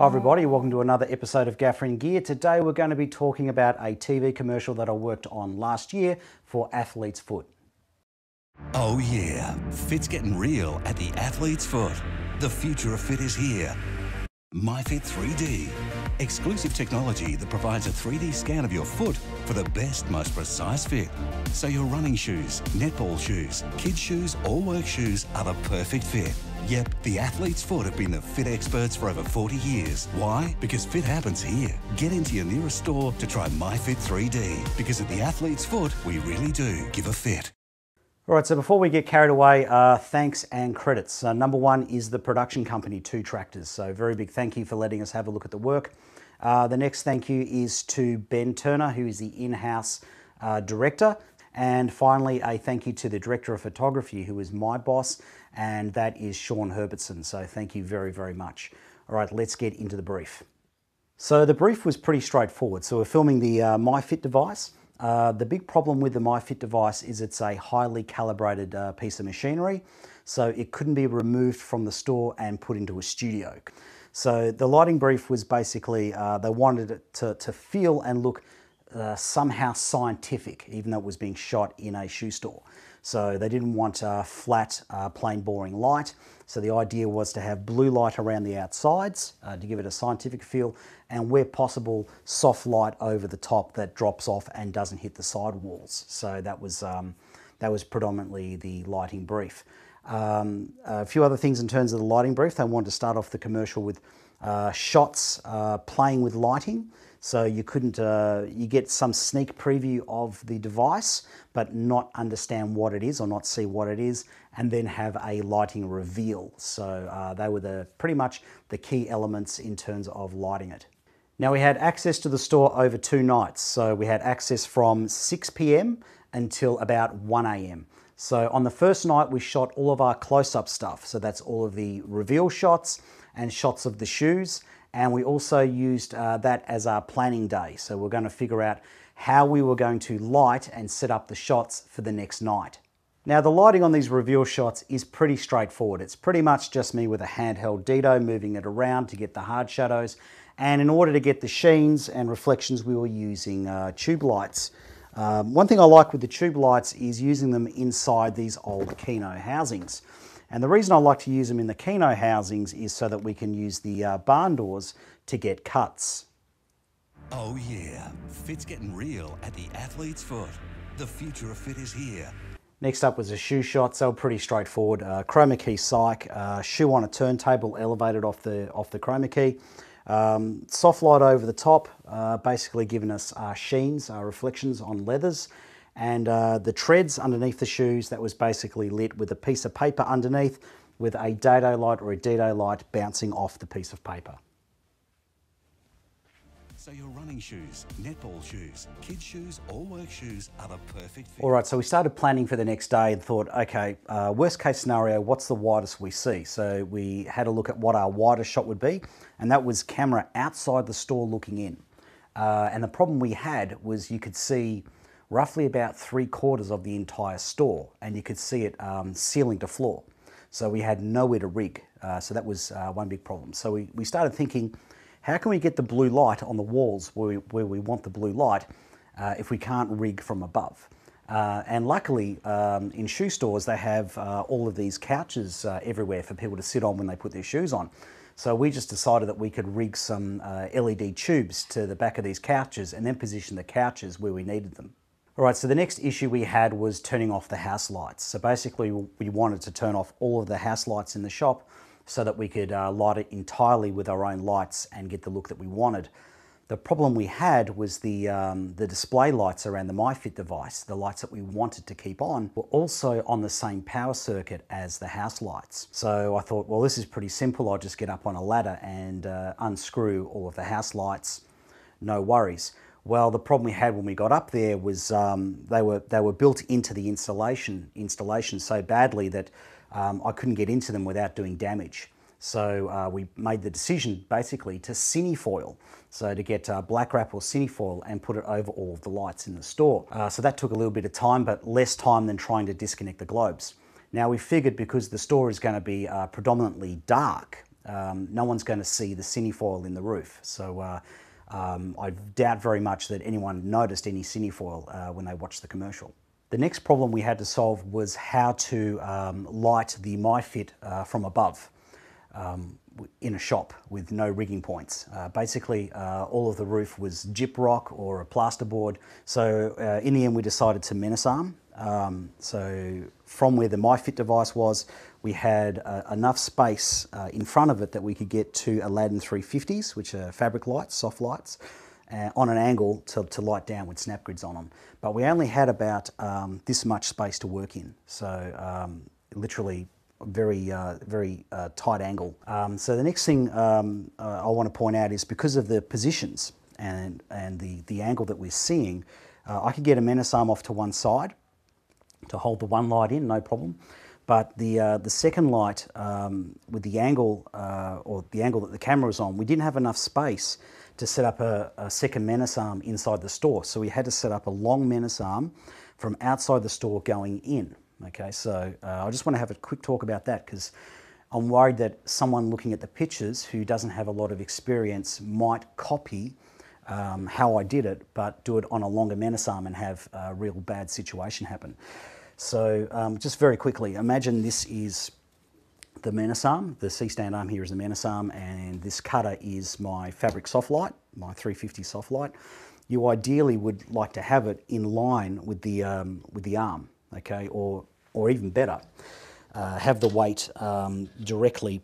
Hi everybody, welcome to another episode of Gaffer in Gear. Today we're going to be talking about a TV commercial that I worked on last year for Athlete's Foot. Oh yeah, fit's getting real at the Athlete's Foot. The future of fit is here. MyFit 3D. Exclusive technology that provides a 3D scan of your foot for the best, most precise fit. So your running shoes, netball shoes, kids shoes or work shoes are the perfect fit. Yep, the Athlete's Foot have been the fit experts for over 40 years. Why? Because fit happens here. Get into your nearest store to try MyFit 3D. Because at the Athlete's Foot, we really do give a fit. All right, so before we get carried away, thanks and credits. Number one is the production company, 2 Tractors. So very big thank you for letting us have a look at the work. The next thank you is to Ben Turner, who is the in-house director. And finally, a thank you to the director of photography, who is my boss, and that is Shaun Herbertson. So thank you very, very much. All right, let's get into the brief. So the brief was pretty straightforward. So we're filming the MyFit device. The big problem with the MyFit device is it's a highly calibrated piece of machinery, so it couldn't be removed from the store and put into a studio. So the lighting brief was basically, they wanted it to feel and look somehow scientific, even though it was being shot in a shoe store. So they didn't want flat, plain boring light. So the idea was to have blue light around the outsides to give it a scientific feel, and where possible, soft light over the top that drops off and doesn't hit the side walls. So that was predominantly the lighting brief. A few other things in terms of the lighting brief. They wanted to start off the commercial with shots playing with lighting. So you couldn't, you get some sneak preview of the device, but not understand what it is or not see what it is, and then have a lighting reveal. So they were pretty much the key elements in terms of lighting it. Now we had access to the store over 2 nights. So we had access from 6 p.m. until about 1 a.m. So on the first night, we shot all of our close-up stuff. So that's all of the reveal shots and shots of the shoes. And we also used that as our planning day. So we're going to figure out how we were going to light and set up the shots for the next night. Now the lighting on these reveal shots is pretty straightforward. It's pretty much just me with a handheld Dito moving it around to get the hard shadows. And in order to get the sheens and reflections, we were using tube lights. One thing I like with the tube lights is using them inside these old Kino housings. And the reason I like to use them in the Kino housings is so that we can use the barn doors to get cuts. Oh yeah, fit's getting real at the Athlete's Foot. The future of fit is here. Next up was a shoe shot, so pretty straightforward. Chroma key psych, shoe on a turntable elevated off the chroma key. Soft light over the top, basically giving us our sheens, our reflections on leathers. And the treads underneath the shoes, that was basically lit with a piece of paper underneath with a dado light or a Dito light bouncing off the piece of paper. So your running shoes, netball shoes, kids shoes or work shoes are the perfect fit. All right, so we started planning for the next day and thought, okay, worst case scenario, what's the widest we see? So we had a look at what our widest shot would be, and that was camera outside the store looking in. And the problem we had was you could see roughly about 3/4 of the entire store, and you could see it ceiling to floor. So we had nowhere to rig. So that was one big problem. So we started thinking, how can we get the blue light on the walls where we want the blue light if we can't rig from above? And luckily, in shoe stores, they have all of these couches everywhere for people to sit on when they put their shoes on. So we just decided that we could rig some LED tubes to the back of these couches and then position the couches where we needed them. All right, so the next issue we had was turning off the house lights. So basically we wanted to turn off all of the house lights in the shop so that we could light it entirely with our own lights and get the look that we wanted. The problem we had was the display lights around the MyFit device, the lights that we wanted to keep on, were also on the same power circuit as the house lights. So I thought, well, this is pretty simple. I'll just get up on a ladder and unscrew all of the house lights. No worries. Well, the problem we had when we got up there was they were built into the installation so badly that I couldn't get into them without doing damage. So we made the decision basically to cinefoil. So to get black wrap or cinefoil and put it over all of the lights in the store. So that took a little bit of time, but less time than trying to disconnect the globes. Now we figured because the store is going to be predominantly dark, no one's going to see the cinefoil in the roof. So I doubt very much that anyone noticed any cinefoil when they watched the commercial. The next problem we had to solve was how to light the MyFit from above in a shop with no rigging points. Basically, all of the roof was gyprock or a plasterboard. So in the end, we decided to menace arm. So from where the MyFit device was, we had enough space in front of it that we could get two Aladdin 350s, which are fabric lights, soft lights, on an angle to light down with snap grids on them. But we only had about this much space to work in. So literally very tight angle. So the next thing I want to point out is because of the positions and the angle that we're seeing, I could get a menace arm off to one side to hold the one light in, no problem. But the second light with the angle or the angle that the camera was on, we didn't have enough space to set up a second menace arm inside the store. So we had to set up a long menace arm from outside the store going in. Okay, so I just want to have a quick talk about that because I'm worried that someone looking at the pictures who doesn't have a lot of experience might copy how I did it, but do it on a longer menace arm and have a real bad situation happen. So just very quickly, imagine this is the menace arm. The C-stand arm here is the menace arm, and this cutter is my fabric soft light, my 350 soft light. You ideally would like to have it in line with the arm, okay, or even better, have the weight directly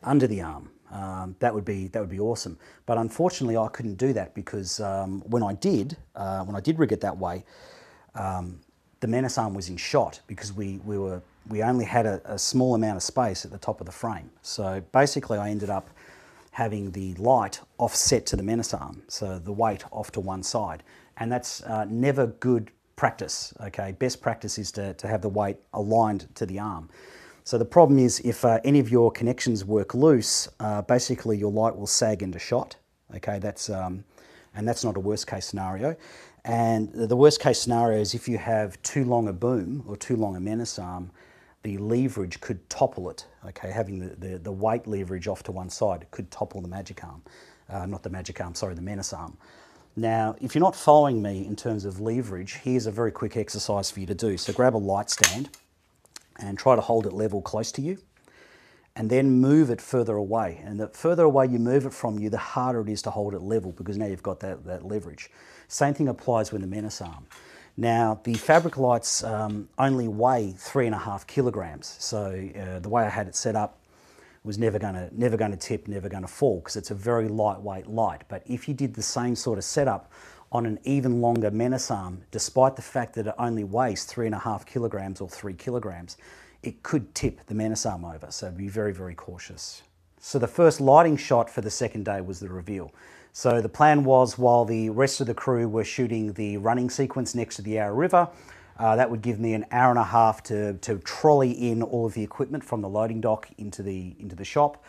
under the arm. That would be awesome. But unfortunately, I couldn't do that because when I did rig it that way, the menace arm was in shot because we only had a small amount of space at the top of the frame. So basically, I ended up having the light offset to the menace arm, so the weight off to one side, and that's never good practice. Okay, best practice is to have the weight aligned to the arm. So the problem is if any of your connections work loose, basically your light will sag into shot. Okay, and that's not a worst case scenario. And the worst case scenario is if you have too long a boom or too long a menace arm, the leverage could topple it. Okay, having the weight leverage off to one side could topple the magic arm. Not the magic arm, sorry, the menace arm. Now, if you're not following me in terms of leverage, here's a very quick exercise for you to do. So grab a light stand and try to hold it level close to you, and then move it further away. And the further away you move it from you, the harder it is to hold it level because now you've got that leverage. Same thing applies with the menace arm. Now, the fabric lights only weigh 3.5 kilograms. So the way I had it set up was never going to tip, never going to fall because it's a very lightweight light. But if you did the same sort of setup on an even longer menace arm, despite the fact that it only weighs 3.5 kilograms or 3 kilograms, it could tip the menace arm over. So be very, very cautious. So the first lighting shot for the second day was the reveal. So the plan was while the rest of the crew were shooting the running sequence next to the Yarra River, that would give me an hour and a half to trolley in all of the equipment from the loading dock into the shop.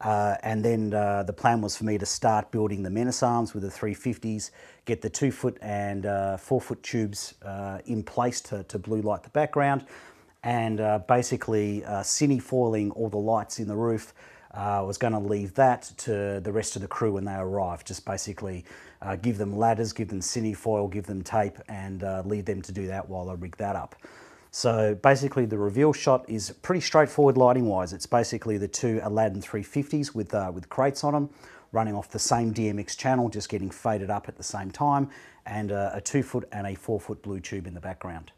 And then the plan was for me to start building the menace arms with the 350s, get the 2-foot and 4-foot tubes in place to blue light the background, and basically cinefoiling all the lights in the roof. Was going to leave that to the rest of the crew when they arrived. Just basically give them ladders, give them cinefoil, give them tape, and leave them to do that while I rig that up. So basically the reveal shot is pretty straightforward lighting wise. It's basically the two Aladdin 350s with crates on them, running off the same DMX channel, just getting faded up at the same time, and a 2-foot and a 4-foot blue tube in the background.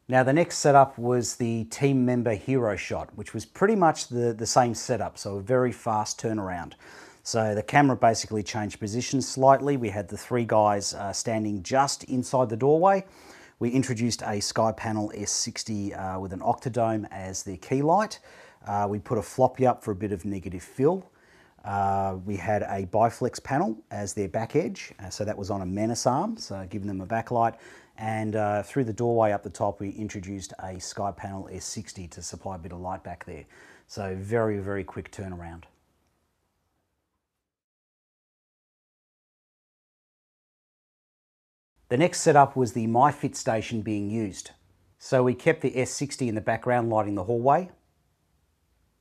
Now the next setup was the team member hero shot, which was pretty much the same setup, so a very fast turnaround. So the camera basically changed position slightly. We had the 3 guys standing just inside the doorway. We introduced a Sky Panel S60 with an octadome as their key light. We put a floppy up for a bit of negative fill. We had a Biflex panel as their back edge, so that was on a menace arm, so giving them a backlight. And through the doorway up the top, we introduced a Sky Panel S60 to supply a bit of light back there. So very, very quick turnaround. The next setup was the MyFit station being used. So we kept the S60 in the background lighting the hallway.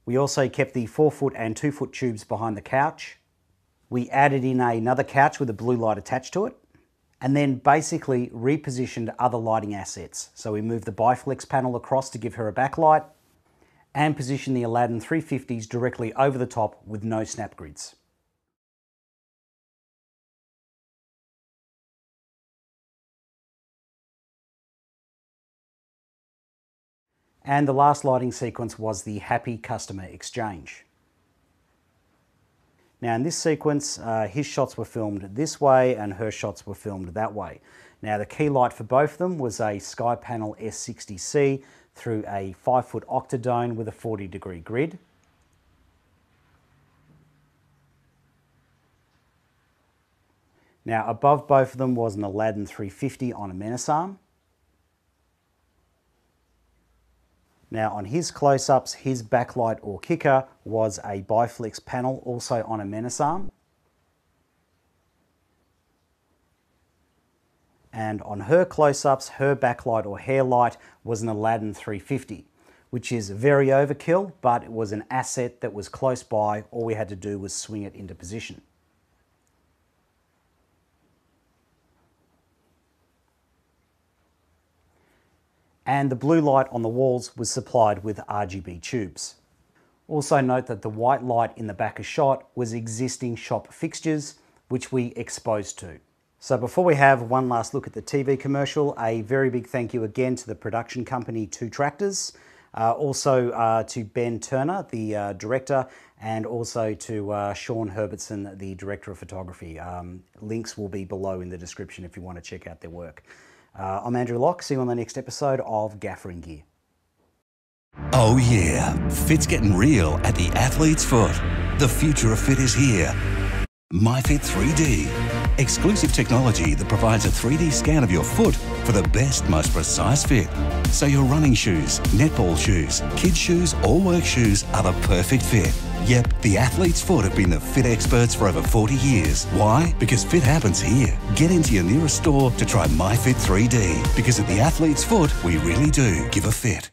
We also kept the 4-foot and 2-foot tubes behind the couch. We added in another couch with a blue light attached to it, and then basically repositioned other lighting assets. So we moved the Biflex panel across to give her a backlight and positioned the Aladdin 350s directly over the top with no snap grids. And the last lighting sequence was the Happy Customer Exchange. Now in this sequence, his shots were filmed this way and her shots were filmed that way. Now the key light for both of them was a SkyPanel S60C through a 5-foot octadome with a 40-degree grid. Now above both of them was an Aladdin 350 on a menace arm. Now on his close-ups, his backlight or kicker was a Biflex panel, also on a menace arm. And on her close-ups, her backlight or hair light was an Aladdin 350, which is very overkill, but it was an asset that was close by. All we had to do was swing it into position. And the blue light on the walls was supplied with RGB tubes. Also note that the white light in the back of shot was existing shop fixtures, which we exposed to. So before we have one last look at the TV commercial, a very big thank you again to the production company 2 Tractors, also to Ben Turner, the director, and also to Shaun Herbertson, the director of photography. Links will be below in the description if you want to check out their work. I'm Andrew Locke. See you on the next episode of Gaffer in Gear. Oh yeah, fit's getting real at the athlete's foot. The future of fit is here. MyFit 3D. Exclusive technology that provides a 3D scan of your foot for the best, most precise fit. So your running shoes, netball shoes, kids shoes or work shoes are the perfect fit. Yep, the athlete's foot have been the fit experts for over 40 years. Why? Because fit happens here. Get into your nearest store to try MyFit 3D. Because at the athlete's foot, we really do give a fit.